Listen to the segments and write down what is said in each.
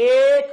1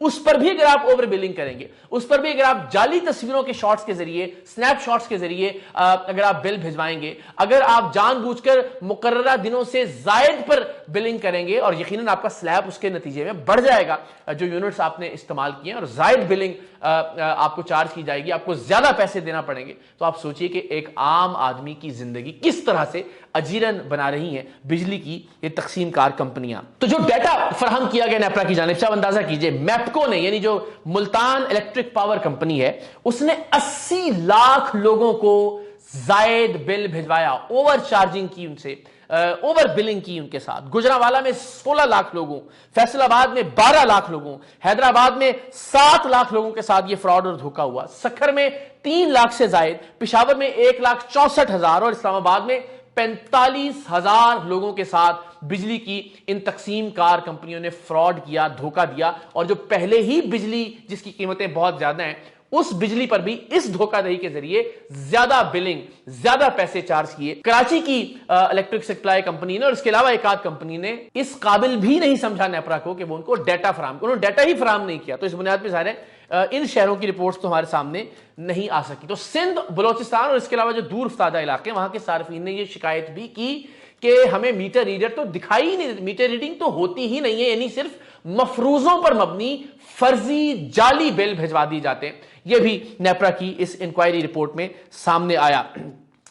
اس پر بھی اگر آپ اوور بلنگ کریں گے، اس پر بھی اگر آپ جعلی تصویروں کے شارٹس کے ذریعے، سنیپ شارٹس کے ذریعے اگر آپ بل بھجوائیں گے، اگر آپ جان بوجھ کر مقررہ دنوں سے زائد پر بلنگ کریں گے، اور یقیناً آپ کا سلیب اس کے نتیجے میں بڑھ جائے گا جو یونٹس آپ نے استعمال کیے ہیں، اور زائد بلنگ آپ کو چارج کی جائے گی، آپ کو زیادہ پیسے دینا پڑیں گے، تو آپ سوچئے کہ ایک عام آدمی کی زندگی کس طرح سے اجیرن بنا رہی ہیں بجلی کی یہ تقسیم کار کمپنیاں۔ تو جو ڈیٹا فراہم کیا گیا نیپرا کی جانب سے، آپ اندازہ کیجئے میپکو نے، یعنی جو ملتان الیکٹرک پاور کمپنی ہے، اس نے 80 لاکھ لوگوں کو زائد بل بھجوایا، اوور چارجنگ کی ان سے، اوور بلنگ کی ان کے ساتھ۔ گجرانوالہ میں 16 لاکھ لوگوں، فیصل آباد میں 12 لاکھ لوگوں، حیدرآباد میں 7 لاکھ لوگوں کے ساتھ یہ فراڈ اور دھوکہ ہوا، سکھر میں 3 لاکھ سے زائد، پشاور میں 1,64,000 اور اسلام آباد میں 45,000 لوگوں کے ساتھ بجلی کی ان تقسیم کار کمپنیوں نے فراڈ کیا، دھوکہ دیا، اور جو پہلے ہی بجلی جس کی قیمتیں بہت زیادہ ہیں، اس بجلی پر بھی اس دھوکہ دہی کے ذریعے زیادہ بلنگ، زیادہ پیسے چارج کیے۔ کراچی کی الیکٹرک سپلائی کمپنی نے اور اس کے علاوہ ایک آدھ کمپنی نے اس قابل بھی نہیں سمجھا نیپرا کو کہ وہ ان کو ڈیٹا فراہم، انہوں نے ڈیٹا ہی فراہم نہیں کیا، تو اس بنیاد پہ ظاہر ہے ان شہروں کی رپورٹس تو ہمارے سامنے نہیں آ سکی۔ تو سندھ، بلوچستان اور اس کے علاوہ جو دور افتادہ علاقے، وہاں کے صارفین نے یہ شکایت بھی کی کہ ہمیں میٹر ریڈر تو دکھائی ہی نہیں، میٹر ریڈنگ تو ہوتی ہی نہیں ہے، یعنی صرف مفروضوں پر مبنی فرضی جعلی بل بھجوا دی جاتے ہیں۔ یہ بھی نیپرا کی اس انکوائری رپورٹ میں سامنے آیا۔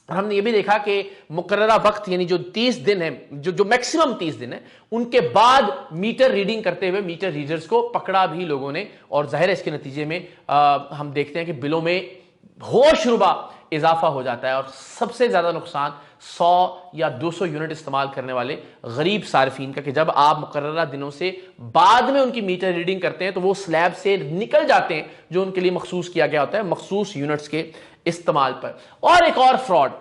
اور ہم نے یہ بھی دیکھا کہ مقررہ وقت، یعنی جو 30 دن ہے، جو میکسیمم 30 دن ہے، ان کے بعد میٹر ریڈنگ کرتے ہوئے میٹر ریڈرز کو پکڑا بھی لوگوں نے، اور ظاہر ہے اس کے نتیجے میں ہم دیکھتے ہیں کہ بلوں میں ہوش ربا اضافہ ہو جاتا ہے، اور سب سے زیادہ نقصان 100 یا 200 یونٹ استعمال کرنے والے غریب صارفین کا، کہ جب آپ مقررہ دنوں سے بعد میں ان کی میٹر ریڈنگ کرتے ہیں تو وہ سلیب سے نکل جاتے ہیں جو ان کے لیے مخصوص کیا گیا ہوتا ہے مخصوص یونٹس کے استعمال پر۔ اور ایک اور فراڈ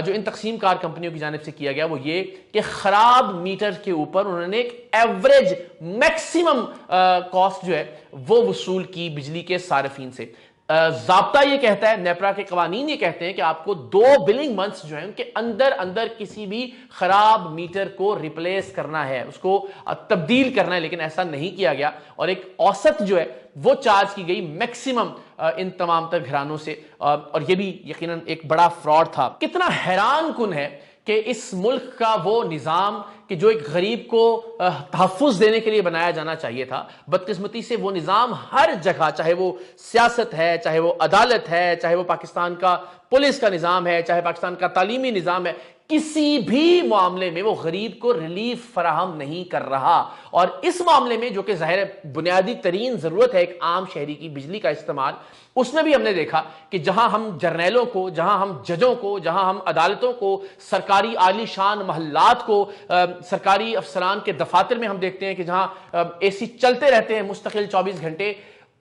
جو ان تقسیم کار کمپنیوں کی جانب سے کیا گیا وہ یہ کہ خراب میٹر کے اوپر انہوں نے ایک ایوریج میکسیمم کاسٹ جو ہے وہ وصول کی بجلی کے صارفین سے۔ ضابطہ یہ کہتا ہے، نیپرا کے قوانین یہ کہتے ہیں کہ آپ کو 2 بلنگ منتھس جو ہیں ان کے اندر کسی بھی خراب میٹر کو ریپلیس کرنا ہے، اس کو تبدیل کرنا ہے، لیکن ایسا نہیں کیا گیا، اور ایک اوسط جو ہے وہ چارج کی گئی میکسیمم ان تمام تر گھرانوں سے، اور یہ بھی یقیناً ایک بڑا فراڈ تھا۔ کتنا حیران کن ہے کہ اس ملک کا وہ نظام کہ جو ایک غریب کو تحفظ دینے کے لیے بنایا جانا چاہیے تھا، بدقسمتی سے وہ نظام ہر جگہ، چاہے وہ سیاست ہے، چاہے وہ عدالت ہے، چاہے وہ پاکستان کا پولیس کا نظام ہے، چاہے پاکستان کا تعلیمی نظام ہے، کسی بھی معاملے میں وہ غریب کو ریلیف فراہم نہیں کر رہا۔ اور اس معاملے میں جو کہ ظاہر بنیادی ترین ضرورت ہے ایک عام شہری کی، بجلی کا استعمال، اس میں بھی ہم نے دیکھا کہ جہاں ہم جرنیلوں کو، جہاں ہم ججوں کو، جہاں ہم عدالتوں کو، سرکاری عالی شان محلات کو، سرکاری افسران کے دفاتر میں ہم دیکھتے ہیں کہ جہاں اے سی چلتے رہتے ہیں مستقل 24 گھنٹے،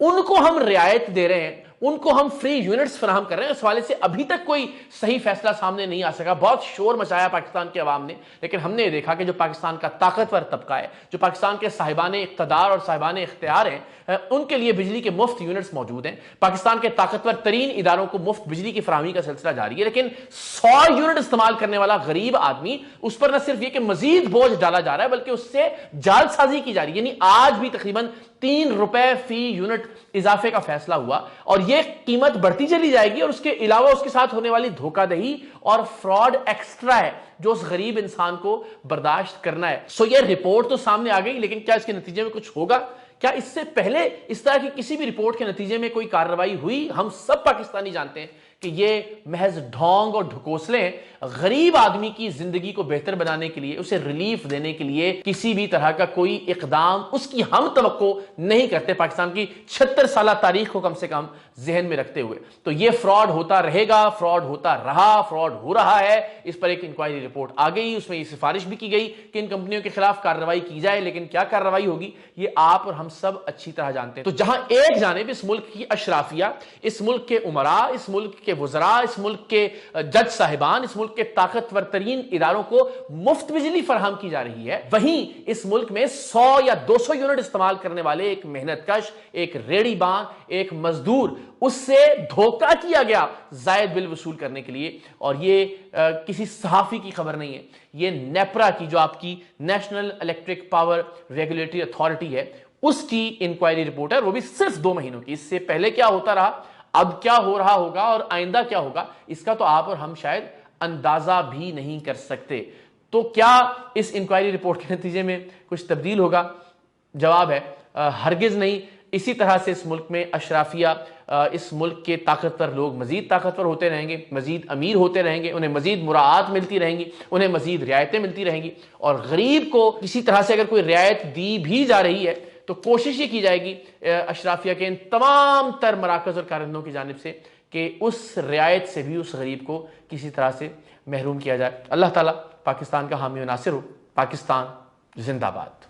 ان کو ہم رعایت دے رہے ہیں، ان کو ہم فری یونٹس فراہم کر رہے ہیں۔ اس حوالے سے ابھی تک کوئی صحیح فیصلہ سامنے نہیں آ سکا، بہت شور مچایا پاکستان کے عوام نے، لیکن ہم نے یہ دیکھا کہ جو پاکستان کا طاقتور طبقہ ہے، جو پاکستان کے صاحبان اقتدار اور صاحبان اختیار ہیں، ان کے لیے بجلی کے مفت یونٹس موجود ہیں۔ پاکستان کے طاقتور ترین اداروں کو مفت بجلی کی فراہمی کا سلسلہ جاری ہے، لیکن 100 یونٹ استعمال کرنے والا غریب آدمی، اس پر نہ صرف یہ کہ مزید بوجھ ڈالا جا رہا ہے بلکہ اس سے جعل سازی کی جا رہی ہے۔ یعنی آج بھی تقریباً 3 روپے فی یونٹ اضافے کا فیصلہ ہوا، اور یہ قیمت بڑھتی چلی جائے گی، اور اس کے علاوہ اس کے ساتھ ہونے والی دھوکہ دہی اور فراڈ ایکسٹرا ہے جو اس غریب انسان کو برداشت کرنا ہے۔ سو یہ رپورٹ تو سامنے آ گئی، لیکن کیا اس کے نتیجے میں کچھ ہوگا؟ کیا اس سے پہلے اس طرح کی کسی بھی رپورٹ کے نتیجے میں کوئی کارروائی ہوئی؟ ہم سب پاکستانی جانتے ہیں کہ یہ محض ڈھونگ اور ڈھکوسلے ہیں۔ غریب آدمی کی زندگی کو بہتر بنانے کے لیے، اسے ریلیف دینے کے لیے کسی بھی طرح کا کوئی اقدام اس کی ہم توقع نہیں کرتے، پاکستان کی 76 سالہ تاریخ کو کم سے کم ذہن میں رکھتے ہوئے۔ تو یہ فراڈ ہوتا رہے گا، فراڈ ہوتا رہا، فراڈ ہو رہا ہے۔ اس پر ایک انکوائری رپورٹ آ گئی، اس میں یہ سفارش بھی کی گئی کہ ان کمپنیوں کے خلاف کارروائی کی جائے، لیکن کیا کارروائی ہوگی یہ آپ اور ہم سب اچھی طرح جانتے ہیں۔ تو جہاں ایک جانب اس ملک کی اشرافیہ، اس ملک کے امراء، اس ملک کے وزراء، اس ملک کے جج صاحبان، اس ملک کے طاقتور ترین اداروں کو مفت بجلی فراہم کی جا رہی ہے، وہیں اس ملک میں 100 یا 200 یونٹ استعمال کرنے والے ایک محنت کش، ایک ریڑی بان، ایک مزدور، اس سے دھوکہ کیا گیا زائد بل وصول کرنے کے لیے۔ اور یہ کسی صحافی کی خبر نہیں ہے، یہ نیپرا کی، جو آپ کی national electric power regulatory authority ہے، اس کی انکوائری رپورٹ ہے، وہ بھی صرف 2 مہینوں کی۔ اس سے پہلے کیا ہوتا رہا، اب کیا ہو رہا ہوگا اور آئندہ کیا ہوگا، اس کا تو آپ اور ہم شاید اندازہ بھی نہیں کر سکتے۔ تو کیا اس انکوائری رپورٹ کے نتیجے میں کچھ تبدیل ہوگا؟ جواب ہے ہرگز نہیں۔ اسی طرح سے اس ملک میں اشرافیہ، اس ملک کے طاقتور لوگ مزید طاقتور ہوتے رہیں گے، مزید امیر ہوتے رہیں گے، انہیں مزید مراعات ملتی رہیں گی، انہیں مزید رعایتیں ملتی رہیں گی، اور غریب کو کسی طرح سے اگر کوئی رعایت دی بھی جا رہی ہے تو کوشش یہ کی جائے گی اشرافیہ کے ان تمام تر مراکز اور کارندوں کی جانب سے کہ اس رعایت سے بھی اس غریب کو کسی طرح سے محروم کیا جائے۔ اللہ تعالیٰ پاکستان کا حامی و ناصر ہو۔ پاکستان زندہ باد۔